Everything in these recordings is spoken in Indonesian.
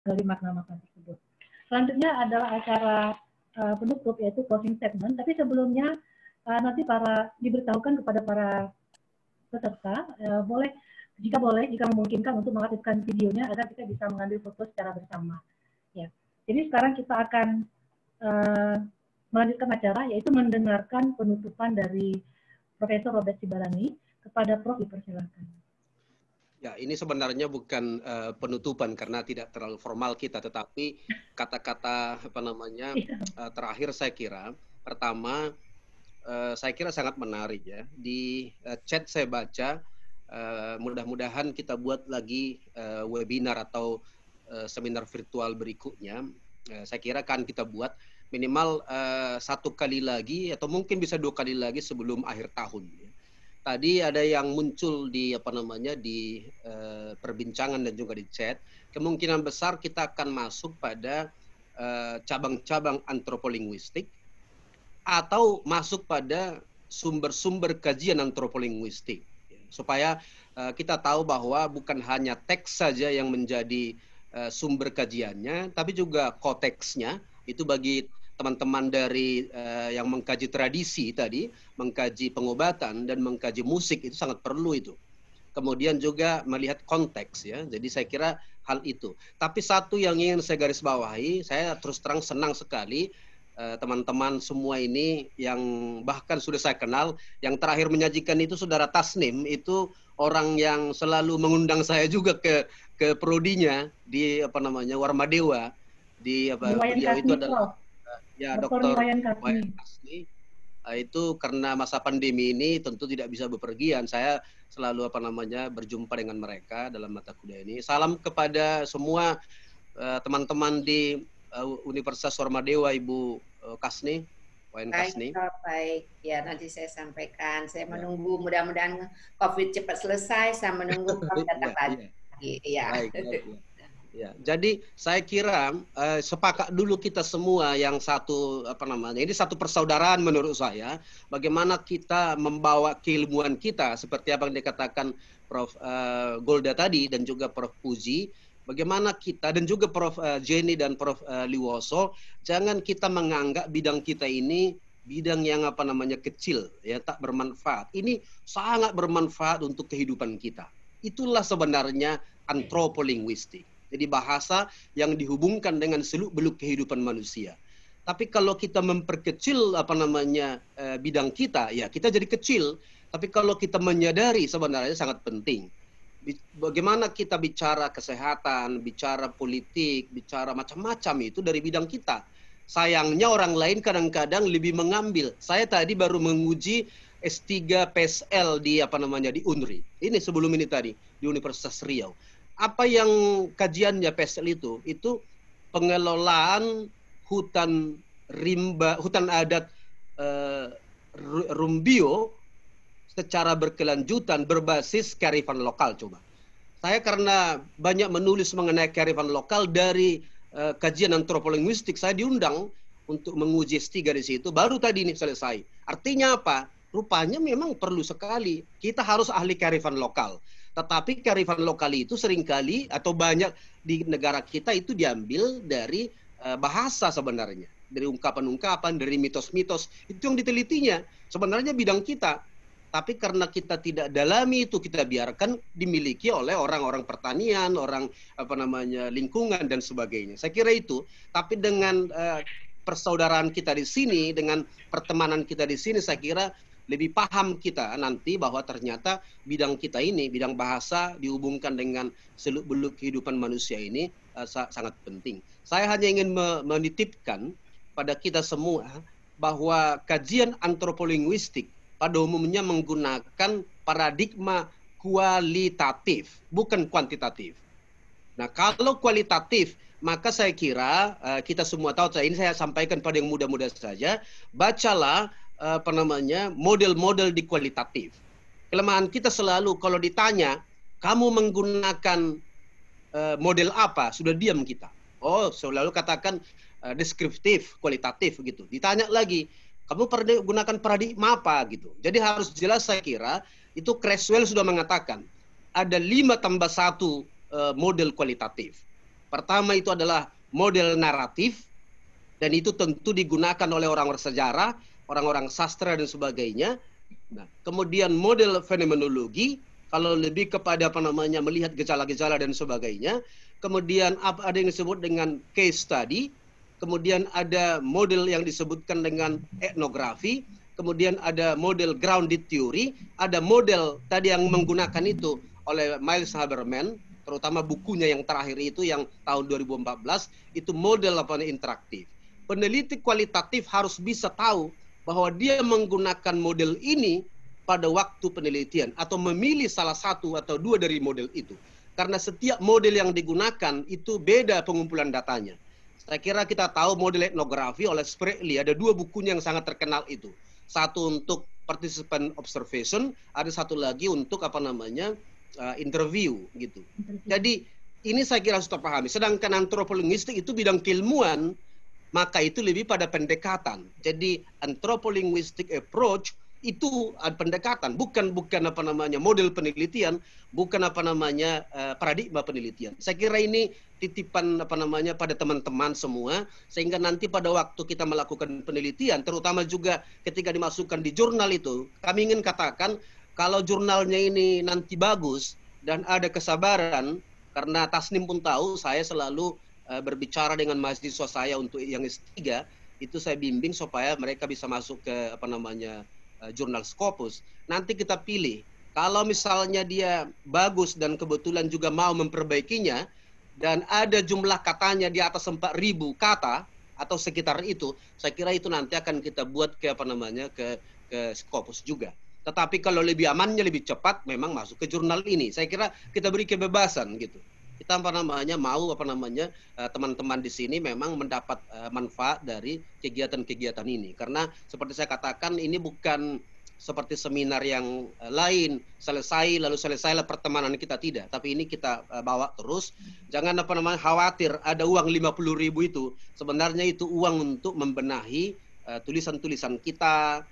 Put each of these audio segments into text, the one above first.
dari makna-makna tersebut. Selanjutnya adalah acara penutup, yaitu closing statement. Tapi sebelumnya nanti diberitahukan kepada para peserta jika memungkinkan untuk mengaktifkan videonya agar kita bisa mengambil foto secara bersama. Ya. Jadi sekarang kita akan melanjutkan acara, yaitu mendengarkan penutupan dari Profesor Robert Sibarani. Kepada Prof, dipersilakan. Ya, ini sebenarnya bukan penutupan karena tidak terlalu formal kita, tetapi kata-kata terakhir saya kira, pertama saya kira sangat menarik ya. Di chat saya baca, mudah-mudahan kita buat lagi webinar atau seminar virtual berikutnya. Saya kira kan kita buat minimal 1 kali lagi atau mungkin bisa 2 kali lagi sebelum akhir tahun. Ya. Tadi ada yang muncul di perbincangan dan juga di chat, kemungkinan besar kita akan masuk pada cabang-cabang antropolinguistik atau masuk pada sumber-sumber kajian antropolinguistik, supaya kita tahu bahwa bukan hanya teks saja yang menjadi sumber kajiannya, tapi juga konteksnya. Itu bagi teman-teman dari yang mengkaji tradisi tadi, mengkaji pengobatan dan mengkaji musik, itu sangat perlu itu. Kemudian juga melihat konteks ya. Jadi saya kira hal itu. Tapi satu yang ingin saya garis bawahi, saya terus terang senang sekali teman-teman semua ini yang bahkan sudah saya kenal, yang terakhir menyajikan itu Saudara Tasnim, itu orang yang selalu mengundang saya juga ke prodinya di Warmadewa, di beliau itu adalah Dr. Wayan Kasni. Itu karena masa pandemi ini tentu tidak bisa bepergian, saya selalu berjumpa dengan mereka dalam mata kuliah ini. Salam kepada semua teman-teman di Universitas Warmadewa, Ibu Kasni, Wayan Kasni. Baik, ya nanti saya sampaikan. Saya menunggu, mudah-mudahan COVID cepat selesai. Saya menunggu Prof datang lagi. Baik. Ya, jadi saya kira sepakat dulu kita semua yang satu ini satu persaudaraan menurut saya. Bagaimana kita membawa keilmuan kita seperti apa yang dikatakan Prof Golda tadi dan juga Prof Puji. Bagaimana kita dan juga Prof Jenny dan Prof Liwoso, jangan kita menganggap bidang kita ini bidang yang kecil ya, tak bermanfaat. Ini sangat bermanfaat untuk kehidupan kita. Itulah sebenarnya antropolinguistik. Jadi bahasa yang dihubungkan dengan seluk-beluk kehidupan manusia. Tapi kalau kita memperkecil bidang kita, ya kita jadi kecil. Tapi kalau kita menyadari sebenarnya sangat penting. Bagaimana kita bicara kesehatan, bicara politik, bicara macam-macam itu dari bidang kita. Sayangnya orang lain kadang-kadang lebih mengambil. Saya tadi baru menguji S3 PSL di di UNRI. Ini sebelum ini tadi di Universitas Riau. Apa yang kajiannya PSL itu? Itu pengelolaan hutan rimba, hutan adat Rumbio secara berkelanjutan berbasis kearifan lokal. Coba. Saya karena banyak menulis mengenai kearifan lokal dari kajian antropolinguistik, saya diundang untuk menguji S3 di situ. Baru tadi ini selesai. Artinya apa? Rupanya memang perlu sekali. Kita harus ahli kearifan lokal. Tetapi kearifan lokal itu seringkali atau banyak di negara kita itu diambil dari bahasa sebenarnya. Dari ungkapan-ungkapan, dari mitos-mitos. Itu yang ditelitinya. Sebenarnya bidang kita. Tapi karena kita tidak dalami itu, kita biarkan dimiliki oleh orang-orang pertanian, orang lingkungan dan sebagainya. Saya kira itu. Tapi dengan persaudaraan kita di sini, dengan pertemanan kita di sini, saya kira lebih paham kita nanti bahwa ternyata bidang kita ini, bidang bahasa dihubungkan dengan seluk-beluk kehidupan manusia ini sangat penting. Saya hanya ingin menitipkan pada kita semua bahwa kajian antropolinguistik pada umumnya menggunakan paradigma kualitatif, bukan kuantitatif. Nah, kalau kualitatif, maka saya kira kita semua tahu, ini saya sampaikan pada yang muda-muda saja, bacalah model-model di kualitatif. Kelemahan kita selalu kalau ditanya, kamu menggunakan model apa? Sudah diam kita. Oh, selalu katakan deskriptif, kualitatif gitu. Ditanya lagi, kamu gunakan paradigma apa gitu. Jadi harus jelas saya kira, itu Creswell sudah mengatakan, ada 5 tambah 1 model kualitatif. Pertama itu adalah model naratif, dan itu tentu digunakan oleh orang-orang sejarah, orang-orang sastra dan sebagainya. Nah, kemudian model fenomenologi, kalau lebih kepada apa namanya melihat gejala-gejala dan sebagainya. Kemudian ada yang disebut dengan case study, kemudian ada model yang disebutkan dengan etnografi, kemudian ada model grounded theory, ada model tadi yang menggunakan itu oleh Miles Haberman, terutama bukunya yang terakhir itu yang tahun 2014, itu model apa interaktif. Peneliti kualitatif harus bisa tahu bahwa dia menggunakan model ini pada waktu penelitian atau memilih salah satu atau dua dari model itu. Karena setiap model yang digunakan itu beda pengumpulan datanya. Saya kira kita tahu model etnografi oleh Spratley, ada dua bukunya yang sangat terkenal itu. Satu untuk participant observation, ada satu lagi untuk apa namanya interview gitu. Jadi ini saya kira harus terpahami. Sedangkan antropolinguistik itu bidang keilmuan, maka itu lebih pada pendekatan. Jadi anthropolinguistic approach itu pendekatan, bukan apa namanya model penelitian, bukan apa namanya paradigma penelitian. Saya kira ini titipan apa namanya pada teman-teman semua, sehingga nanti pada waktu kita melakukan penelitian, terutama juga ketika dimasukkan di jurnal itu, kami ingin katakan kalau jurnalnya ini nanti bagus dan ada kesabaran, karena Tasnim pun tahu saya selalu berbicara dengan mahasiswa saya untuk yang S3, itu saya bimbing supaya mereka bisa masuk ke apa namanya jurnal Scopus. Nanti kita pilih. Kalau misalnya dia bagus dan kebetulan juga mau memperbaikinya dan ada jumlah katanya di atas 4.000 kata atau sekitar itu, saya kira itu nanti akan kita buat ke apa namanya ke Scopus juga. Tetapi kalau lebih amannya lebih cepat memang masuk ke jurnal ini. Saya kira kita beri kebebasan gitu. Kita apa namanya mau apa namanya teman-teman di sini memang mendapat manfaat dari kegiatan-kegiatan ini, karena seperti saya katakan ini bukan seperti seminar yang lain lalu selesailah pertemanan kita, tidak, tapi ini kita bawa terus. Jangan apa namanya khawatir ada uang 50.000 itu, sebenarnya itu uang untuk membenahi tulisan-tulisan kita,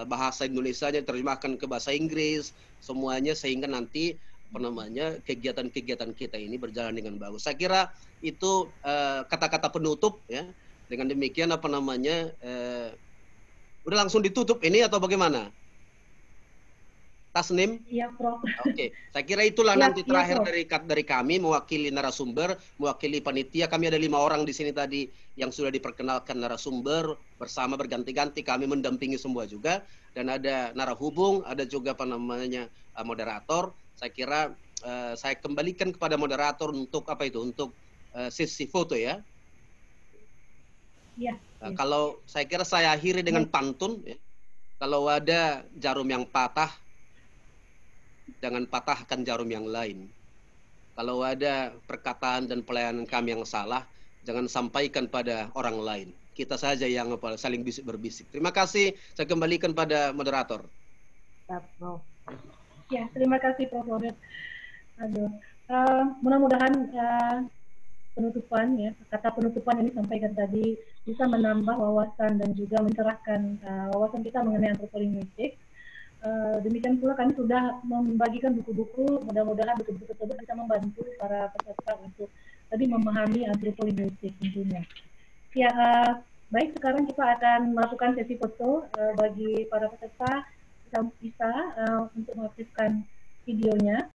bahasa Indonesianya terjemahkan ke bahasa Inggris semuanya, sehingga nanti apa namanya kegiatan-kegiatan kita ini berjalan dengan bagus. Saya kira itu kata-kata penutup ya. Dengan demikian apa namanya udah langsung ditutup ini atau bagaimana? Tasnim? Iya, Prof. Oke, saya kira itulah Iya, nanti iya, terakhir Prof. dari kami mewakili narasumber, mewakili panitia. Kami ada 5 orang di sini tadi yang sudah diperkenalkan narasumber, bersama berganti-ganti kami mendampingi semua juga, dan ada narahubung, ada juga apa namanya moderator. Saya kira saya kembalikan kepada moderator untuk apa itu, untuk sesi foto ya. Iya. Nah, kalau saya kira saya akhiri dengan pantun ya. Kalau ada jarum yang patah, jangan patahkan jarum yang lain. Kalau ada perkataan dan pelayanan kami yang salah, jangan sampaikan pada orang lain. Kita saja yang saling bisik berbisik. Terima kasih. Saya kembalikan pada moderator. Ya, terima kasih Prof. Robert. Aduh, mudah-mudahan penutupan ya, kata penutupan yang disampaikan tadi bisa menambah wawasan dan juga mencerahkan wawasan kita mengenai antropolinguistik. Demikian pula kami sudah membagikan buku-buku, mudah-mudahan buku-buku tersebut bisa membantu para peserta untuk lebih memahami antropolinguistik tentunya. Ya, baik, sekarang kita akan melakukan sesi foto bagi para peserta bisa untuk mengaktifkan videonya.